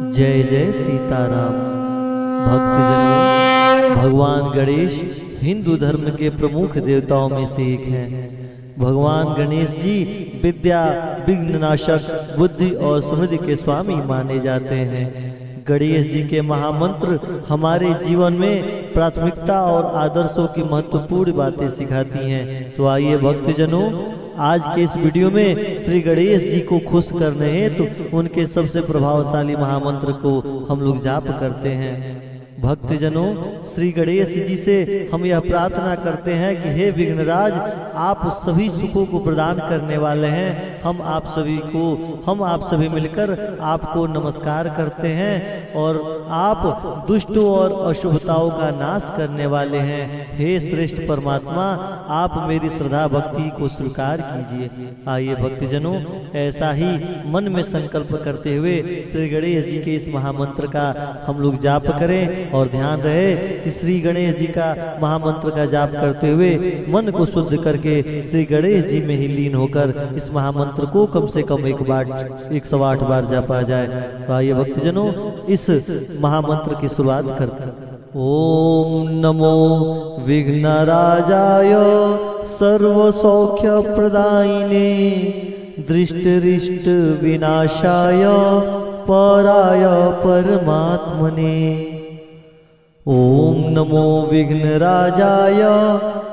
जय जय सीताराम। भक्तजनों, भगवान गणेश हिंदू धर्म के प्रमुख देवताओं में से एक हैं। भगवान गणेश जी विद्या, विघ्न नाशक, बुद्धि और समृद्धि के स्वामी माने जाते हैं। गणेश जी के महामंत्र हमारे जीवन में प्राथमिकता और आदर्शों की महत्वपूर्ण बातें सिखाती हैं। तो आइए भक्तजनों, आज के इस वीडियो में श्री गणेश जी को खुश करने हेतु तो उनके सबसे प्रभावशाली महामंत्र को हम लोग जाप करते हैं। भक्तजनों, श्री गणेश जी से हम यह प्रार्थना करते हैं कि हे विघ्नराज, आप सभी सुखों को प्रदान करने वाले हैं। हम आप सभी मिलकर आपको नमस्कार करते हैं और आप दुष्टों और अशुभताओं का नाश करने वाले हैं। हे श्रेष्ठ परमात्मा, आप मेरी श्रद्धा भक्ति को स्वीकार कीजिए। आइए भक्तजनों, ऐसा ही मन में संकल्प करते हुए श्री गणेश जी के इस महामंत्र का हम लोग जाप करें और ध्यान रहे कि श्री गणेश जी का महामंत्र का जाप करते हुए मन को शुद्ध करके श्री गणेश जी में ही लीन होकर इस महामंत्र को कम से कम 108 बार जापा जाए। तो आइए भक्तजनों, इस महामंत्र की शुरुआत करते हैं। ओम नमो विघ्नराजाय सर्व सौख्य प्रदायिने दृष्टरिष्ट विनाशाय पराय परमात्मने। ओम नमो विघ्नराजाय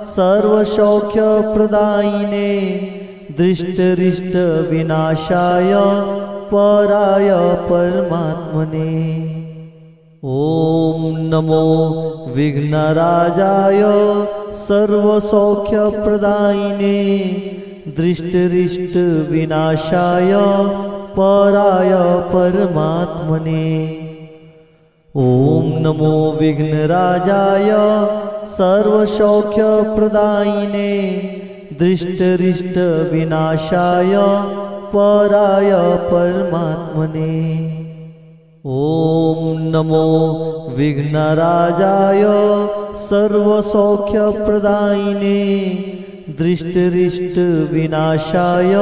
सर्व सौख्य प्रदायिने दृष्टरिष्ट विनाशाय पराय परमात्मने। ओम नमो विघ्नराजाय सर्व सौख्य प्रदायिने दृष्टरिष्ट विनाशाय पराय परमात्मने। ओम नमो विघ्नराजाय सर्व सौख्य प्रदायिने दृष्टरिष्ट विनाशाय पराय परमात्मने। ओम नमो विघ्नराजाय सर्व सौख्य प्रदायिने दृष्टरिष्ट विनाशाय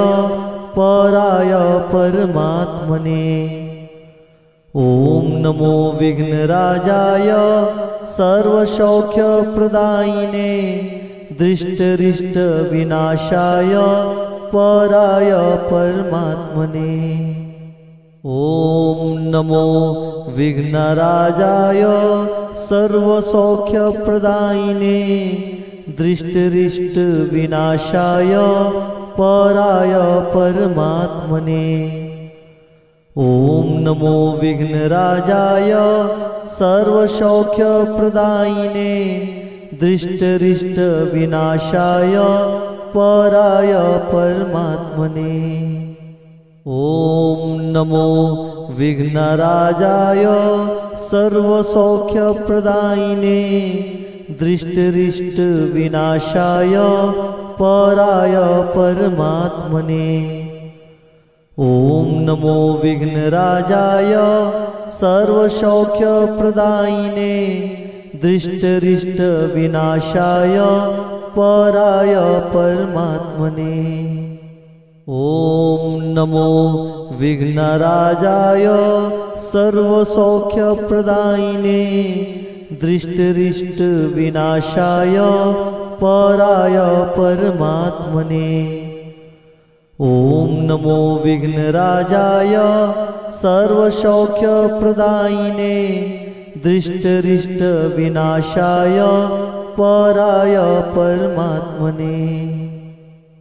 पराय परमात्मने। ओम नमो विघ्नराजाय सर्व सौख्य प्रदायिने दृष्टरिष्ट विनाशाय पराय परमात्मने। ओम नमो विघ्नराजाय सर्व सौख्य प्रदायिने दृष्टरिष्ट विनाशाय पराय परमात्मने। ओम नमो विघ्नराजाय सर्व सौख्य प्रदायिने दृष्टरिष्ट विनाशाय पराय परमात्मने। ओम नमो विघ्नराजाय सर्व सौख्य प्रदायिने दृष्टरिष्ट विनाशाय पराय परमात्मने। ओम नमो विघ्नराजाय सर्व सौख्य प्रदायिने दृष्टरिष्ट विनाशाय पराय परमात्मने। ओम नमो विघ्नराजाय सर्व सौख्य प्रदायिने दृष्टरिष्ट विनाशाय पराय परमात्मने। ओम नमो विघ्नराजाय सर्व सौख्य प्रदायिने दृष्टरिष्ट विनाशाय पराय परमात्मने।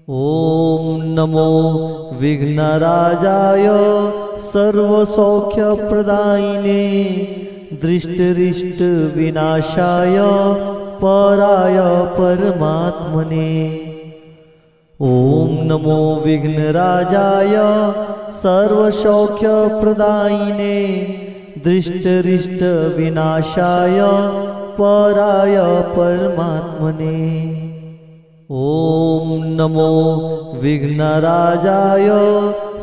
ओम नमो विघ्नराजाय सर्व सौख्य प्रदायिने दृष्टरिष्ट विनाशाय पराय परमात्मने। ओम नमो विघ्नराजाय सर्व सौख्य प्रदायिने दृष्टरिष्ट विनाशाय पराय परमात्मने। ओम नमो विघ्नराजाय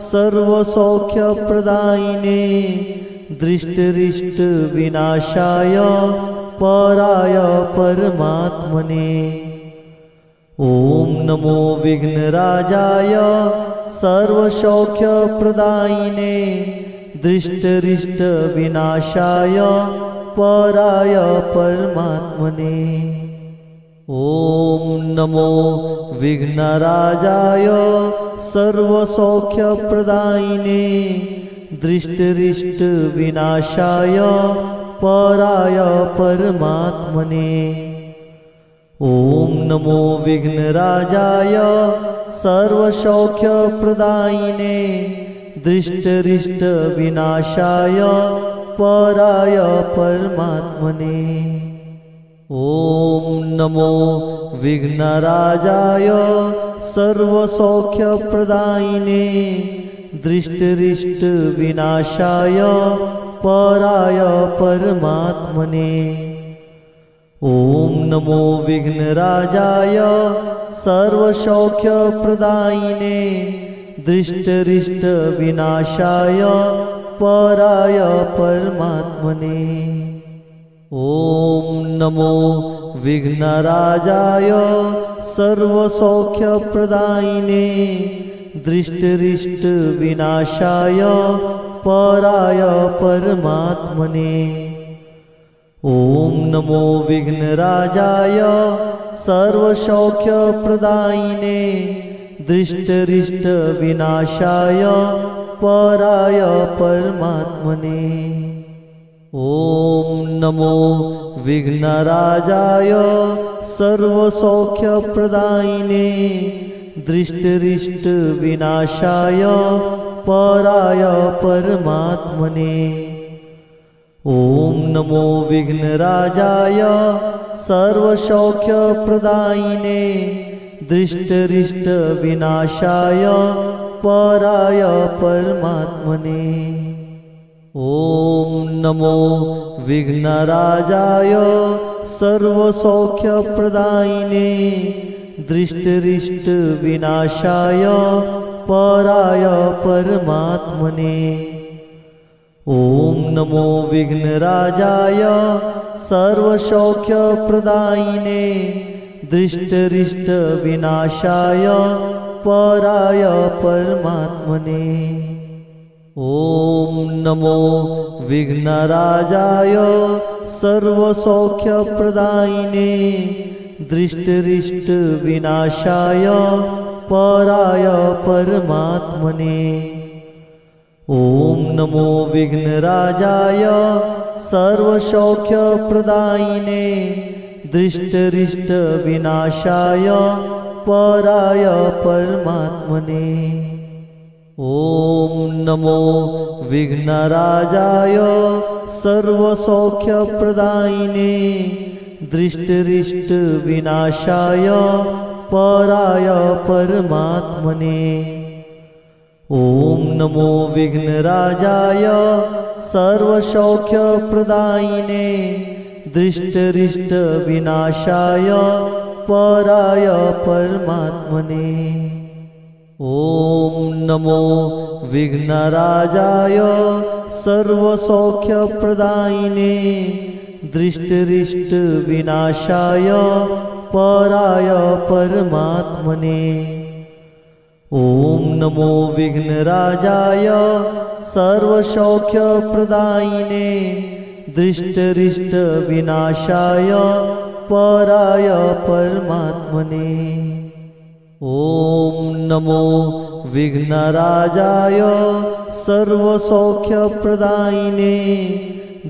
सर्व सौख्य प्रदायिने दृष्टरिष्ट विनाशाय पराय परमात्मने। ओम नमो विघ्नराजाय सर्व सौख्य प्रदायिने दृष्टरिष्ट विनाशाय पराय परमात्मने। ओम नमो विघ्नराजाय सर्वसौख्यप्रदायिने दृष्टरिष्ट विनाशाय पराय परमात्मने। ओम नमो विघ्नराजाय सर्वसौख्यप्रदायिने दृष्टरिष्ट विनाशाय पराय परमात्मने। ओम नमो विघ्नराजाय सर्वसौख्यप्रदायिने दृष्टरिष्ट विनाशाय पराय परमात्मने। ओम नमो विघ्नराजाय सर्वसौख्यप्रदायिने दृष्टरिष्ट विनाशाय पराय परमात्मने। ओम नमो विघ्नराजाय सर्वसौख्यप्रदायिने दृष्टरिष्ट विनाशाय पराय परमात्मने। ओम नमो विघ्नराजाय सर्वसौख्यप्रदायिने दृष्टरिष्ट विनाशाय पराय परमात्मने। ओम नमो विघ्नराजाय सर्वसौख्यप्रदायिने दृष्टरिष्ट विनाशाय पराय परमात्मने। ओम नमो विघ्नराजाय सर्वसौख्यप्रदायिने दृष्टरिष्ट विनाशाय पराय परमात्मने। ओम नमो विघ्नराजाय सर्वसौख्यप्रदायिने दृष्टरिष्ट विनाशाय पराय परमात्मने। ओम नमो विघ्नराजाय सर्वसौख्यप्रदायिने दृष्टरिष्ट विनाशाय पराय परमात्मने। ओम नमो विघ्नराजाय सर्वसौख्यप्रदायिने दृष्टरिष्ट विनाशाय पराय परमात्मने। ओम नमो विघ्नराजाय सर्वसौख्यप्रदायिने दृष्टरिष्ट विनाशाय पराय परमात्मने। ओम नमो विघ्नराजाय सर्वसौख्यप्रदायिने दृष्टरिष्ट विनाशाय पराय परमात्मने। ओम नमो विघ्नराजाय सर्वसौख्यप्रदायिने दृष्टरिष्ट विनाशाय पराय परमात्मने। ओम नमो विघ्नराजाय सर्वसौख्यप्रदायिने दृष्टरिष्ट विनाशाय पराय परमात्मने। ओम नमो विघ्नराजाय सर्वसौख्यप्रदायिने दृष्टरिष्ट विनाशाय पराय परमात्मने। ओम नमो विघ्नराजाय सर्वसौख्यप्रदायिने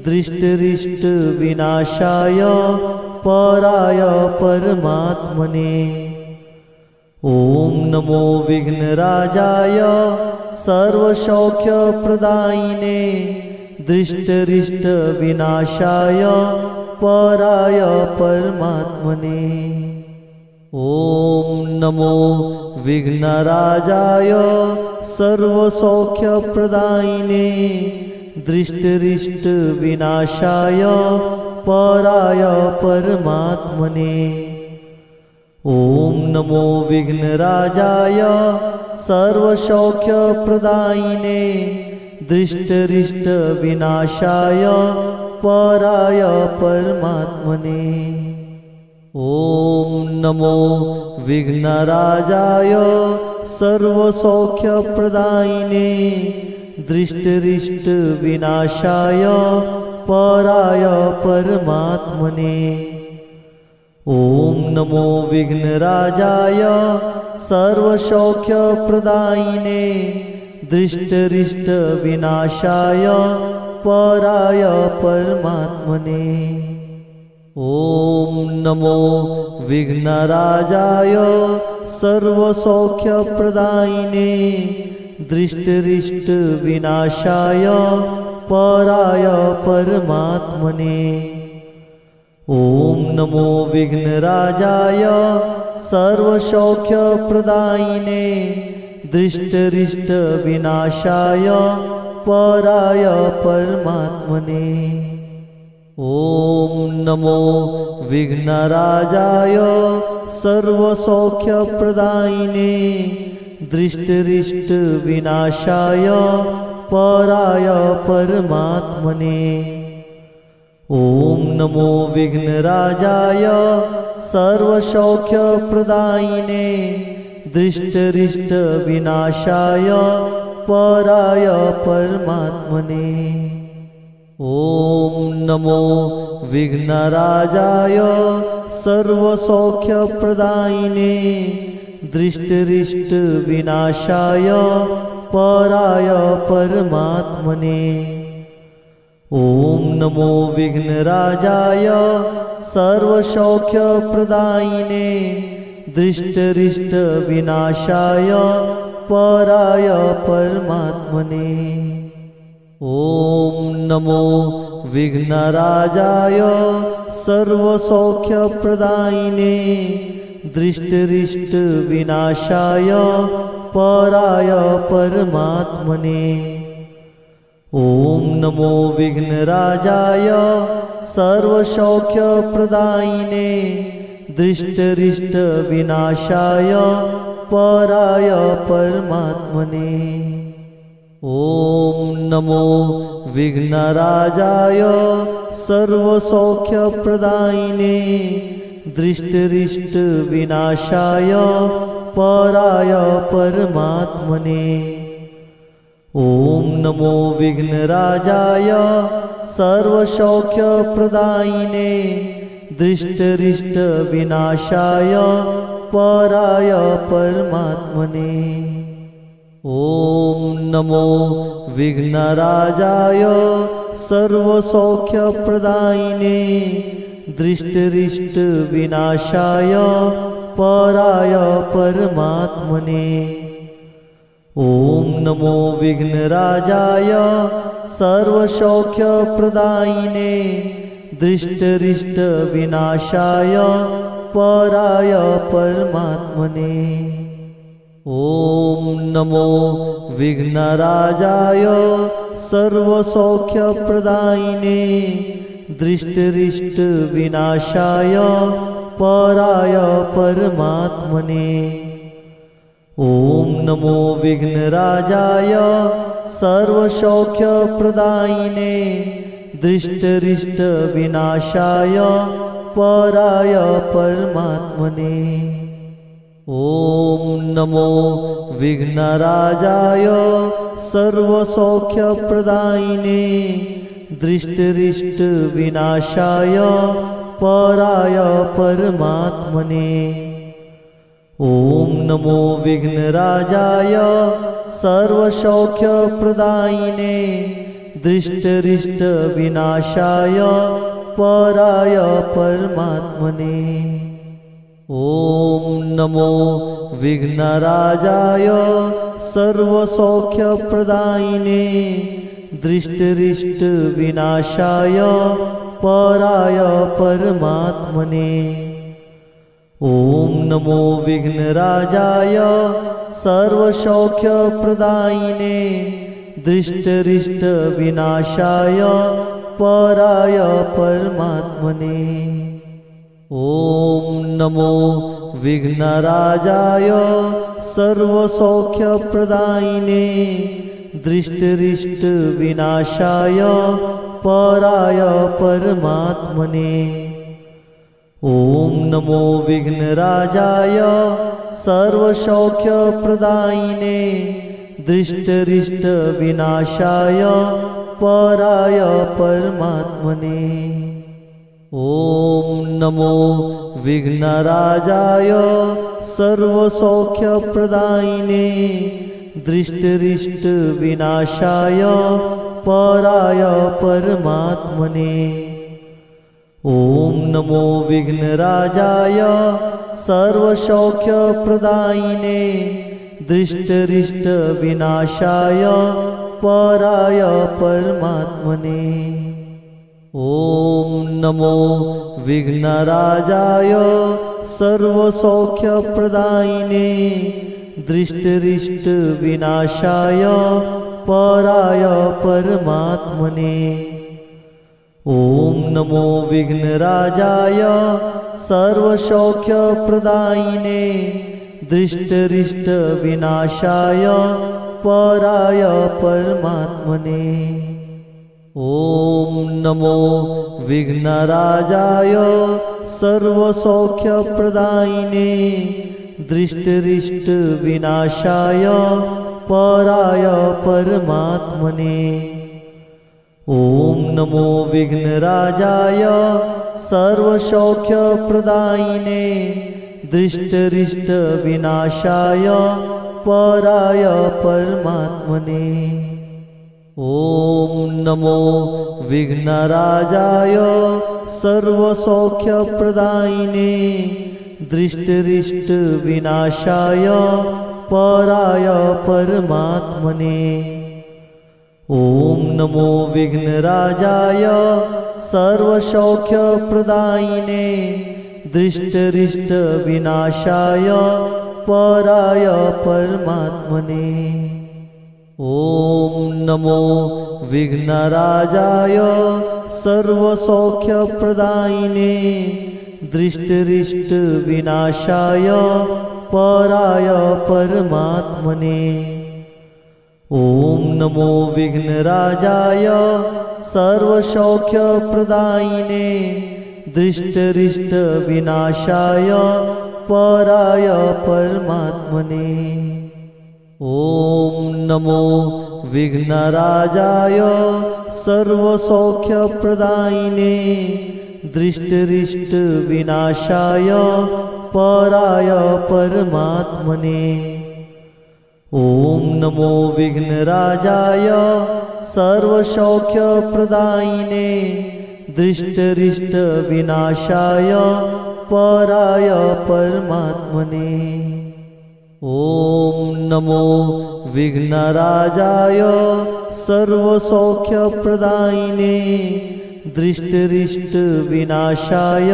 दृष्टरिष्ट विनाशाय पराय परमात्मने। ओम नमो विघ्नराजाय सर्वसौख्यप्रदायिने दृष्टरिष्ट विनाशाय पराय परमात्मने। ओम नमो विघ्नराजाय सर्वसौख्यप्रदायिने दृष्टरिष्ट विनाशाय पराय परमात्मने। ओम नमो विघ्नराजाय सर्वसौख्यप्रदायिने दृष्टरिष्ट विनाशाय पराय परमात्मने। ओम नमो विघ्नराजाय सर्वसौख्यप्रदायिने दृष्टरिष्ट विनाशाय पराय परमात्मने। ओम नमो विघ्नराजाय सर्वसौख्यप्रदायिने दृष्टरिष्ट विनाशाय पराय परमात्मने। ओम नमो विघ्नराजाय सर्वसौख्यप्रदायिने दृष्टरिष्ट विनाशाय पराय परमात्मने। ओम नमो विघ्नराजाय सर्वसौख्यप्रदायिने दृष्टरिष्ट विनाशाय पराय परमात्मने। ओम नमो विघ्नराजाय सर्वसौख्यप्रदायिने दृष्टरिष्ट विनाशाय पराय परमात्मने। ओम नमो विघ्नराजाय सर्वसौख्यप्रदायिने दृष्टरिष्ट विनाशाय पराय परमात्मने। ओम नमो विघ्नराजाय सर्वसौख्यप्रदायिने दृष्टरिष्ट विनाशाय पराय परमात्मने। ओम नमो विघ्नराजाय सर्वसौख्यप्रदायिने दृष्टरिष्ट विनाशाय पराय परमात्मने। ओम नमो विघ्नराजाय सर्वसौख्यप्रदायिने दृष्टरिष्ट विनाशाय पराय परमात्मने। ओम नमो विघ्नराजाय सर्वसौख्यप्रदायिने दृष्टरिष्ट विनाशाय पराय परमात्मने। ओम नमो विघ्नराजाय सर्वसौख्यप्रदायिने दृष्टरिष्ट विनाशाय पराय परमात्मने। ओम नमो विघ्नराजाय सर्वसौख्यप्रदायिने दृष्टरिष्ट विनाशाय पराय परमात्मने। ओम नमो विघ्नराजाय सर्वसौख्यप्रदायिने दृष्टरिष्ट विनाशाय पराय परमात्मने। ओम नमो विघ्नराजाय सर्वसौख्यप्रदायिने दृष्टरिष्ट विनाशाय पराय परमात्मने। ओम नमो विघ्नराजाय सर्वसौख्यप्रदायिने दृष्टरिष्ट विनाशाय पराय परमात्मने। ओम नमो विघ्नराजाय सर्वसौख्यप्रदायिने दृष्टरिष्ट विनाशाय पराय परमात्मने। ओम नमो विघ्नराजाय सर्वसौख्यप्रदायिने दृष्टरिष्ट विनाशाय पराय परमात्मने। ओम नमो विघ्नराजाय सर्वसौख्यप्रदायिने दृष्टरिष्ट विनाशाय पराय परमात्मने। ओम नमो विघ्नराजाय सर्वसौख्यप्रदायिने दृष्टरिष्ट विनाशाय पराय परमात्मने। ओम नमो विघ्नराजाय सर्वसौख्यप्रदायिने दृष्टरिष्ट विनाशाय पराय परमात्मने। ओम नमो विघ्नराजाय सर्वसौख्यप्रदायिने दृष्टरिष्ट विनाशाय पराय परमात्मने। ओम नमो विघ्नराजाय सर्वसौख्यप्रदायिने दृष्टरिष्ट विनाशाय पराय परमात्मने। ओम नमो विघ्नराजाय सर्वसौख्यप्रदायिने दृष्टरिष्ट विनाशाय पराय परमात्मने। ओम नमो विघ्नराजाय सर्वसौख्यप्रदायिने दृष्टरिष्ट विनाशाय पराय परमात्मने। ओम नमो विघ्नराजाय सर्वसौख्यप्रदायिने दृष्टरिष्ट विनाशाय पराय परमात्मने। ओम नमो विघ्नराजाय सर्वसौख्यप्रदायिने दृष्टरिष्ट विनाशाय पराय परमात्मने। ओम नमो विघ्नराजाय सर्वसौख्यप्रदायिने दृष्टरिष्ट विनाशाय पराय परमात्मने। ओम नमो विघ्नराजाय सर्वसौख्यप्रदायिने दृष्टरिष्ट विनाशाय पराय परमात्मने। ओम नमो विघ्नराजाय सर्वसौख्यप्रदायिने दृष्टरिष्ट विनाशाय पराय परमात्मने। ओम नमो विघ्नराजाय सर्वसौख्यप्रदायिने दृष्टरिष्ट विनाशाय पराय परमात्मने। ओम नमो विघ्नराजाय सर्वसौख्यप्रदायिने दृष्टरिष्ट विनाशाय पराय परमात्मने। ओम नमो विघ्नराजाय सर्वसौख्यप्रदायिने दृष्टरिष्ट विनाशाय पराय परमात्मने। ओम नमो विघ्नराजाय सर्वसौख्यप्रदायिने दृष्टरिष्ट विनाशाय पराय परमात्मने। ओम नमो विघ्नराजाय सर्वसौख्यप्रदायिने दृष्टरिष्ट विनाशाय पराय परमात्मने। ओम नमो विघ्नराजाय सर्वसौख्यप्रदायिने दृष्टरिष्ट विनाशाय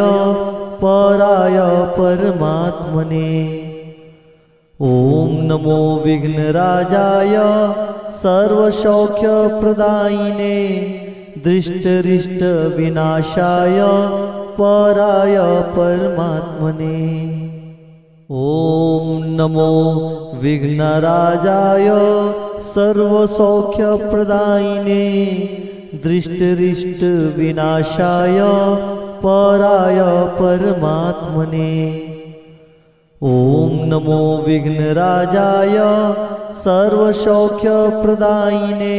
पराय परमात्मने। ओम नमो विघ्नराजाय सर्वसौख्यप्रदायिने दृष्टरिष्ट विनाशाय पराय परमात्मने। ओम नमो विघ्नराजाय सर्वसौख्यप्रदायिने दृष्टरिष्ट विनाशाय पराय परमात्मने। ओम नमो विघ्नराजाय सर्वसौख्यप्रदायिने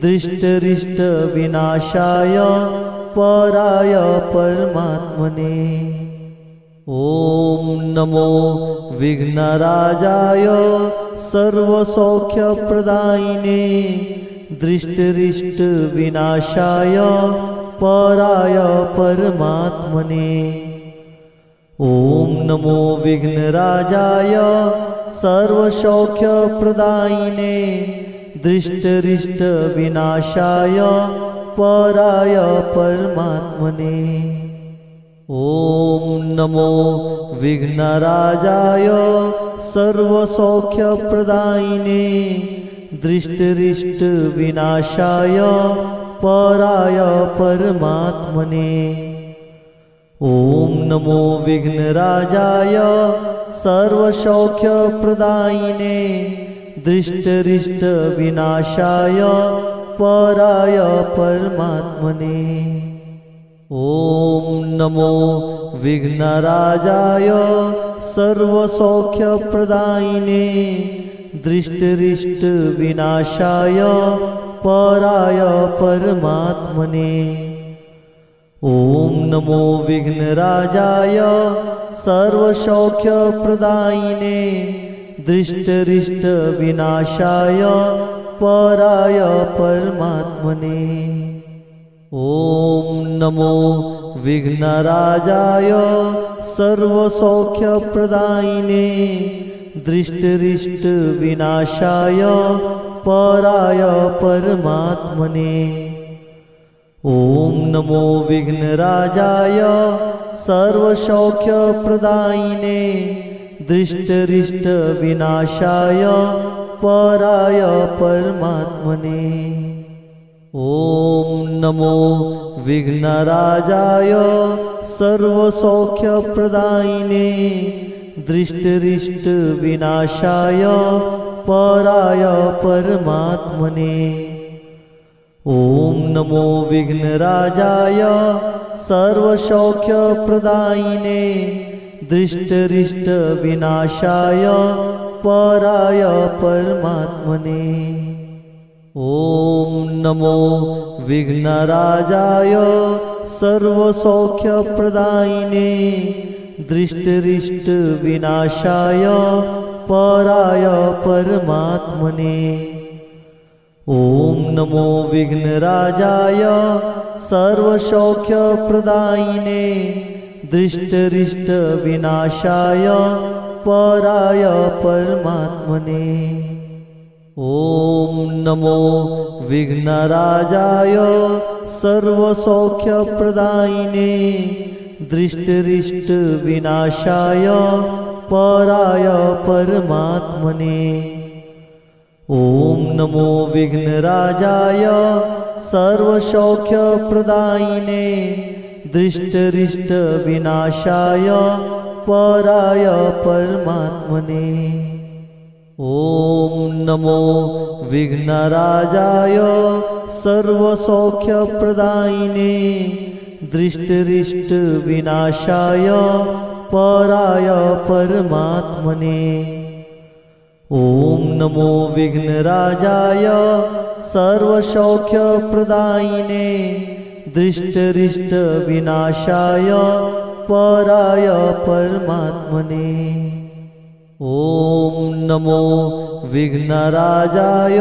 दृष्टरिष्ट विनाशाय पराय परमात्मने। ओम नमो विघ्नराजाय सर्वसौख्यप्रदायिने दृष्टरिष्ट विनाशाय पराय परमात्मने। ओम नमो विघ्नराजाय सर्वसौख्यप्रदायिने दृष्टरिष्ट विनाशाय पराय परमात्मने। ओम नमो विघ्नराजाय सर्वसौख्यप्रदायिने दृष्टरिष्ट विनाशाय पराय परमात्मने। ओम नमो विघ्नराजाय सर्वसौख्यप्रदायिने दृष्टरिष्ट विनाशाय पराय परमात्मने। ओम नमो विघ्नराजाय सर्वसौख्यप्रदायिने दृष्टरिष्ट विनाशाय पराय परमात्मने। ओम नमो विघ्नराजाय सर्वसौख्यप्रदायिने दृष्टरिष्ट विनाशाय पराय परमात्मने। ओम नमो विघ्नराजाय सर्वसौख्यप्रदायिने दृष्टरिष्ट विनाशाय पराय परमात्मने। ओम नमो विघ्नराजाय सर्वसौख्यप्रदायिने दृष्टरिष्ट विनाशाय पराय परमात्मने। ओम नमो विघ्नराजाय सर्वसौख्यप्रदायिने दृष्टरिष्ट विनाशाय पराय परमात्मने। ओम नमो विघ्नराजाय सर्वसौख्यप्रदायिने दृष्टरिष्ट विनाशाय पराय परमात्मने। ओम नमो विघ्नराजाय सर्वसौख्यप्रदायिने दृष्टरिष्ट विनाशाय पराय परमात्मने। ओम नमो विघ्नराजाय सर्वसौख्यप्रदायिने दृष्टरिष्ट विनाशाय पराय परमात्मने। ओम नमो विघ्नराजाय सर्वसौख्यप्रदायिने दृष्टरिष्ट विनाशाय पराय परमात्मने। ओम नमो विघ्नराजाय सर्वसौख्यप्रदायिने दृष्टरिष्ट विनाशाय पराय परमात्मने। ओम नमो विघ्नराजाय सर्वसौख्यप्रदायिने दृष्टरिष्ट विनाशाय पराय परमात्मने। ओम नमो विघ्नराजाय सर्वसौख्यप्रदायिने दृष्टरिष्ट विनाशाय पराय परमात्मने। ओम नमो विघ्नराजाय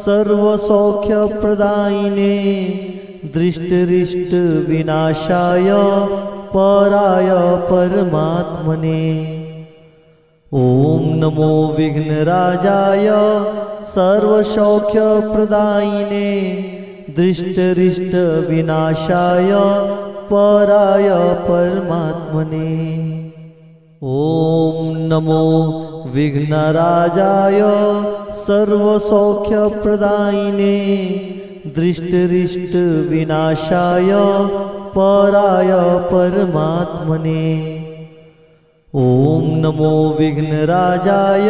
सर्वसौख्यप्रदायिने दृष्टरिष्ट विनाशाय पराय परमात्मने। ओम नमो विघ्नराजाय सर्वसौख्यप्रदायिने दृष्टरिष्ट विनाशाय पराय परमात्मने। ओम नमो विघ्नराजाय सर्वसौख्यप्रदायिने दृष्टरिष्ट विनाशाय पराय परमात्मने। ओम नमो विघ्नराजाय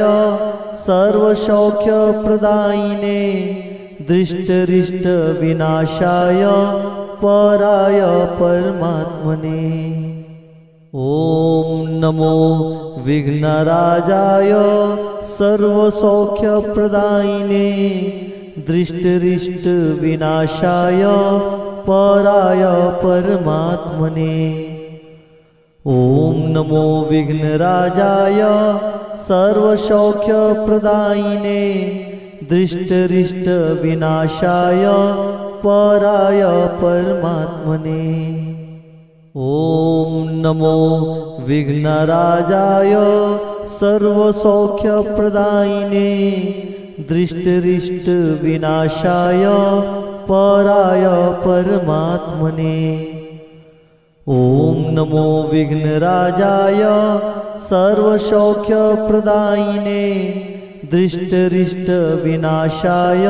सर्वसौख्यप्रदायिने दृष्टरिष्ट विनाशाय पराय परमात्मने। ओम नमो विघ्नराजाय सर्वसौख्यप्रदायिने दृष्टरिष्ट विनाशाय पराय परमात्मने। ओम नमो विघ्नराजाय सर्वसौख्यप्रदायिने दृष्टरिष्ट विनाशाय पराय परमात्मने। ओम नमो विघ्नराजाय सर्वसौख्यप्रदायिने दृष्टरिष्ट विनाशाय पराय परमात्मने। ओम नमो विघ्नराजाय सर्वसौख्यप्रदायिने दृष्टरिष्ट विनाशाय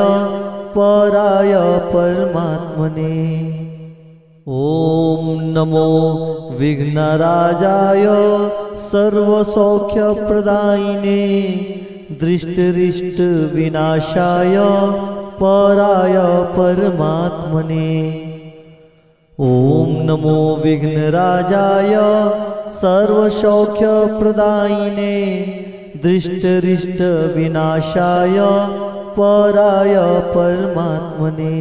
पराय परमात्मने। ओम नमो विघ्नराजाय सर्वसौख्यप्रदायिने दृष्टरिष्ट विनाशाय पराय परमात्मने। ओम नमो विघ्नराजाय सर्वसौख्यप्रदायिने दृष्टरिष्ट विनाशाय पराय परमात्मने।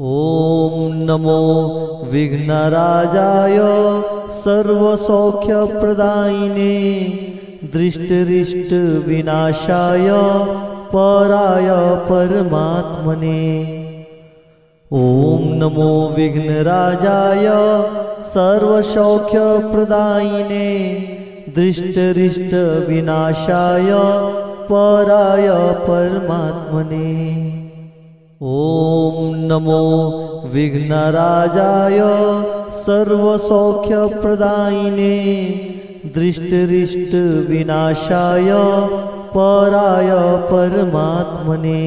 ओम नमो विघ्नराजाय सर्वसौख्यप्रदायिने दृष्टरिष्ट विनाशाय पराय परमात्मने। ओम नमो विघ्नराजाय सर्वसौख्यप्रदायिने दृष्टरिष्ट विनाशाय पराय परमात्मने। ओम नमो विघ्नराजाय सर्वसौख्यप्रदायिने दृष्टरिष्ट विनाशाय पराय परमात्मने।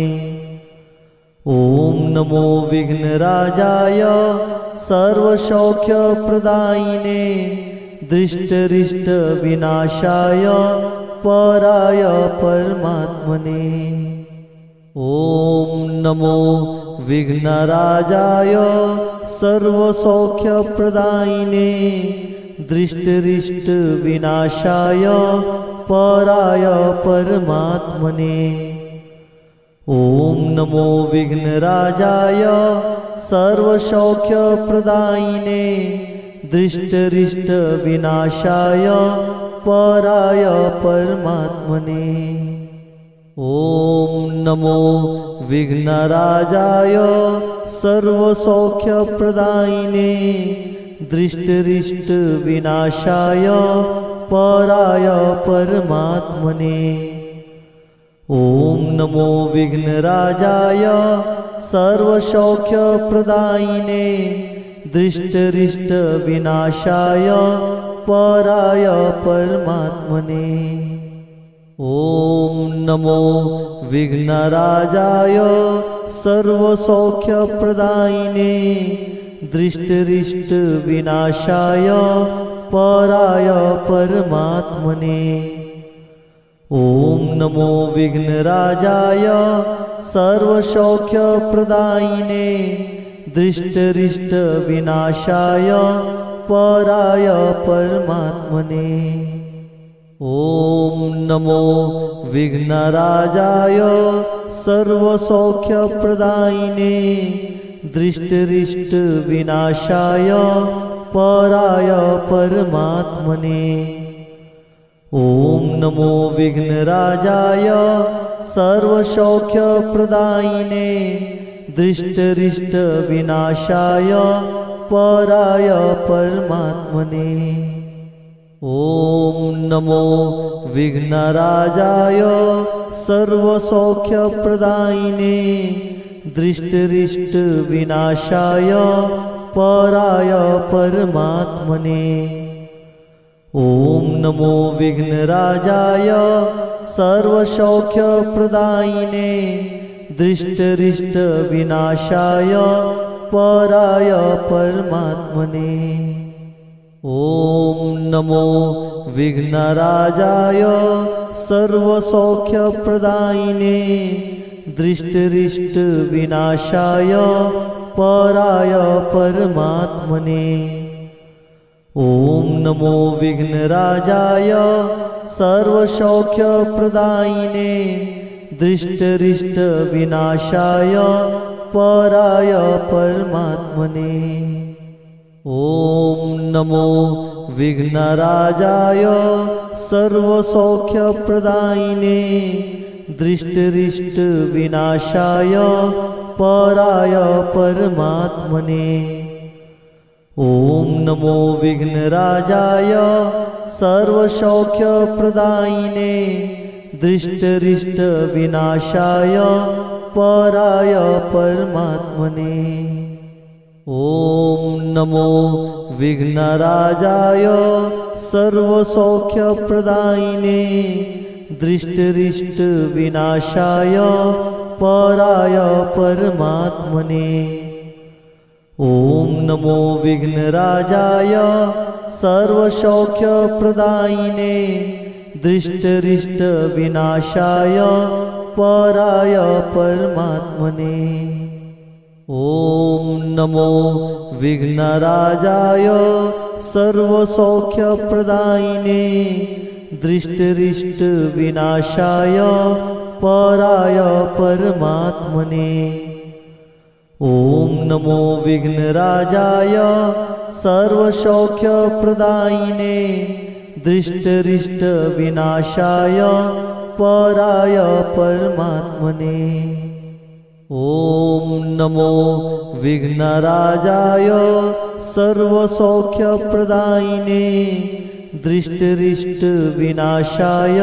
ओम नमो विघ्नराजाय सर्वसौख्यप्रदायिने दृष्टरिष्ट विनाशाय पराय परमात्मने। ओम नमो विघ्नराजाय सर्वसौख्यप्रदायिने दृष्टरिष्ट विनाशाय पराय परमात्मने। ओम नमो विघ्नराजाय सर्वसौख्यप्रदायिने दृष्टरिष्ट विनाशाय पराय परमात्मने। ओम नमो विघ्नराजाय सर्वसौख्यप्रदायिने दृष्टरिष्ट विनाशाय पराय परमात्मने। ओम नमो विघ्नराजाय सर्वसौख्यप्रदायिने दृष्टरिष्ट विनाशाय पराय परमात्मने। ओम नमो विघ्नराजाय सर्वसौख्यप्रदायिने दृष्टरिष्ट विनाशाय पराय परमात्मने। ओम नमो विघ्नराजाय सर्वसौख्यप्रदायिने दृष्टरिष्ट विनाशाय पराय परमात्मने। ओम नमो विघ्नराजाय सर्वसौख्यप्रदायिने दृष्टरिष्ट विनाशाय पराय परमात्मने। ओम नमो विघ्नराजाय सर्वसौख्यप्रदायिने दृष्टरिष्ट विनाशाय पराय परमात्मने। ओम नमो विघ्नराजाय सर्वसौख्यप्रदायिने दृष्टरिष्ट विनाशाय पराय परमात्मने। ओम नमो विघ्नराजाय सर्वसौख्यप्रदायिने दृष्टरिष्ट विनाशाय पराय परमात्मने। ओम नमो विघ्नराजाय सर्वसौख्यप्रदायिने दृष्टरिष्ट विनाशाय पराय परमात्मने। ओम नमो विघ्नराजाय सर्वसौख्यप्रदायिने दृष्टरिष्ट विनाशाय पराय परमात्मने। ओम नमो विघ्नराजाय सर्वसौख्यप्रदायिने दृष्टरिष्ट विनाशाय पराय परमात्मने। ओम नमो विघ्नराजाय सर्वसौख्यप्रदायिने दृष्टरिष्ट विनाशाय पराय परमात्मने। ओम नमो विघ्नराजाय सर्वसौख्यप्रदायिने दृष्टरिष्ट विनाशाय पराय परमात्मने। ओम नमो विघ्नराजाय सर्वसौख्यप्रदायिने दृष्टरिष्ट विनाशाय पराय परमात्मने। ओम नमो विघ्नराजाय सर्वसौख्यप्रदायिने दृष्टरिष्ट विनाशाय पराय परमात्मने। ओम नमो विघ्नराजाय सर्वसौख्यप्रदायिने दृष्टरिष्ट विनाशाय पराय परमात्मने। ओम नमो विघ्नराजाय सर्वसौख्यप्रदायिने दृष्टरिष्ट विनाशाय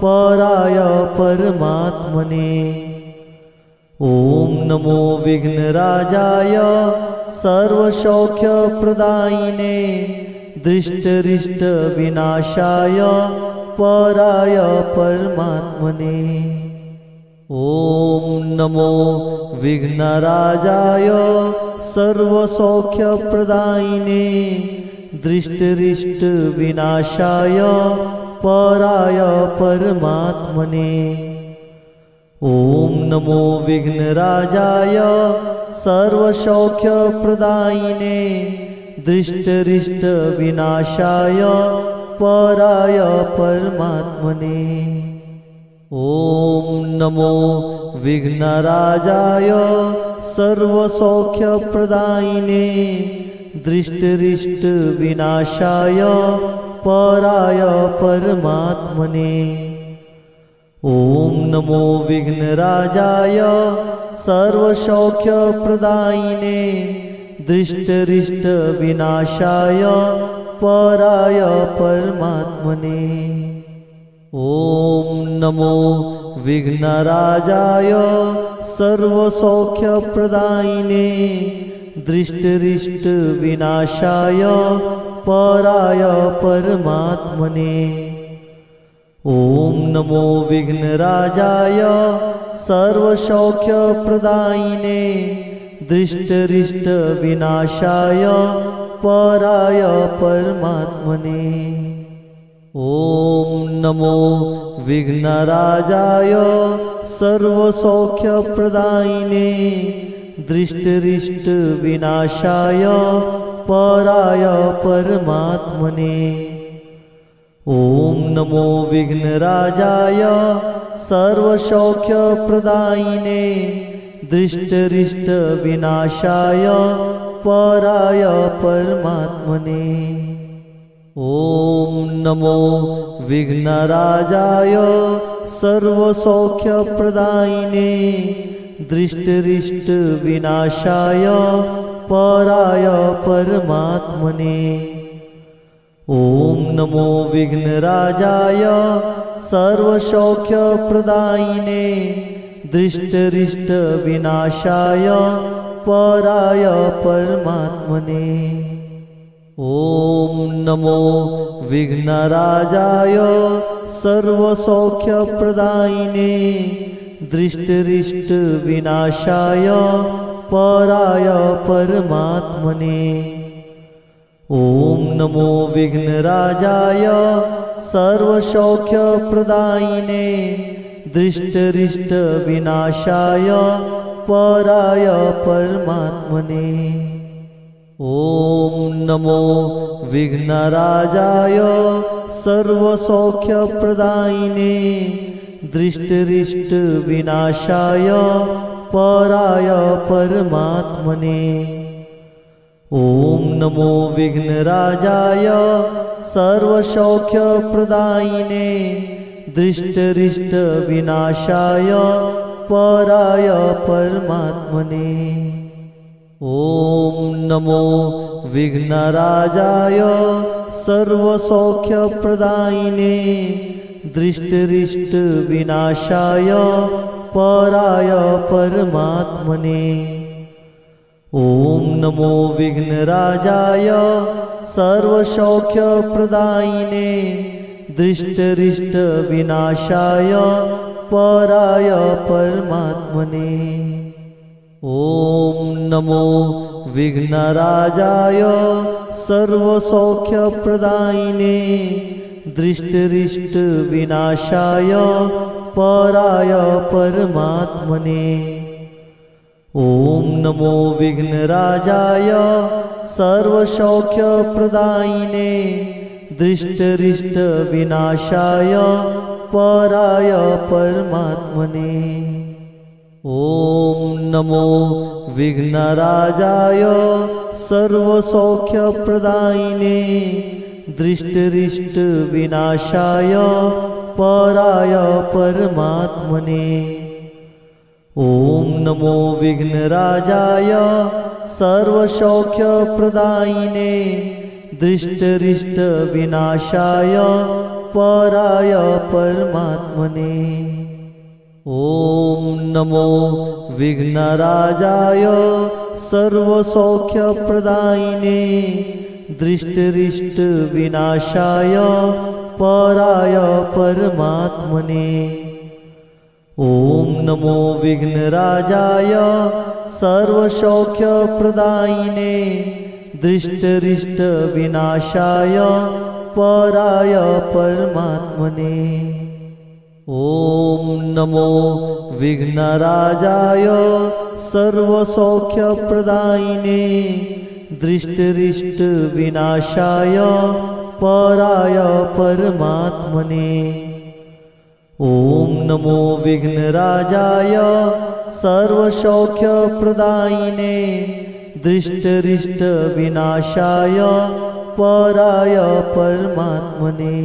पराय परमात्मने। ओम नमो विघ्नराजाय सर्वसौख्यप्रदायिने दृष्टरिष्ट विनाशाय पराय परमात्मने। ओम नमो विघ्नराजाय सर्वसौख्यप्रदायिने दृष्टरिष्ट विनाशाय पराय परमात्मने। ओम नमो विघ्नराजाय सर्वसौख्यप्रदायिने दृष्टरिष्ट विनाशाय पराय परमात्मने। ओम नमो विघ्नराजाय सर्वसौख्यप्रदायिने दृष्टरिष्ट विनाशाय पराय परमात्मने। ओम नमो विघ्नराजाय सर्वसौख्यप्रदायिने दृष्टरिष्ट विनाशाय पराय परमात्मने। ओम नमो विघ्नराजाय सर्वसौख्यप्रदायिने दृष्टरिष्ट विनाशाय पराय परमात्मने। ओम नमो विघ्नराजाय सर्वसौख्यप्रदायिने दृष्टरिष्ट विनाशाय पराय परमात्मने। ओम नमो विघ्नराजाय सर्वसौख्यप्रदायिने दृष्टरिष्ट विनाशाय पराय परमात्मने। ओम नमो विघ्नराजाय सर्वसौख्यप्रदायिने दृष्टरिष्ट विनाशाय पराय परमात्मने। ओम नमो विघ्नराजाय सर्वसौख्यप्रदायिने दृष्टरिष्ट विनाशाय पराय परमात्मने। ओम नमो विघ्नराजाय सर्वसौख्यप्रदायिने दृष्टरिष्ट विनाशाय पराय परमात्मने। ओम नमो विघ्नराजाय सर्वसौख्यप्रदायिने दृष्टरिष्ट विनाशाय पराय परमात्मने। ओम नमो विघ्नराजाय सर्वसौख्यप्रदायिने दृष्टरिष्ट विनाशाय पराय परमात्मने। ओम नमो विघ्नराजाय सर्वसौख्यप्रदायिने दृष्टरिष्ट विनाशाय पराय परमात्मने। ओम नमो विघ्नराजाय सर्वसौख्यप्रदायिने दृष्टरिष्ट विनाशाय पराय परमात्मने। ओम नमो विघ्नराजाय सर्वसौख्यप्रदायिने दृष्टरिष्ट विनाशाय पराय परमात्मने। ओम नमो विघ्नराजाय सर्वसौख्यप्रदायिने दृष्टरिष्ट विनाशाय पराय परमात्मने। ओम नमो विघ्नराजाय सर्वसौख्यप्रदायिने दृष्टरिष्ट विनाशाय पराय परमात्मने। ओम नमो विघ्नराजाय सर्वसौख्यप्रदायिने दृष्टरिष्ट विनाशाय पराय परमात्मने। ओम नमो विघ्नराजाय सर्वसौख्यप्रदायिने दृष्टरिष्ट विनाशाय पराय परमात्मने। ओम नमो विघ्नराजाय सर्वसौख्यप्रदायिने दृष्टरिष्ट विनाशाय पराय परमात्मने। ओम नमो विघ्नराजाय सर्वसौख्यप्रदायिने दृष्टरिष्ट विनाशाय पराय परमात्मने। ओम नमो विघ्नराजाय सर्वसौख्यप्रदायिने दृष्टरिष्ट विनाशाय पराय परमात्मने। ओम नमो विघ्नराजाय सर्वसौख्यप्रदायिने दृष्टरिष्ट विनाशाय पराय परमात्मने। ओम नमो विघ्नराजाय सर्वसौख्यप्रदायिने दृष्टरिष्ट विनाशाय पराय परमात्मने।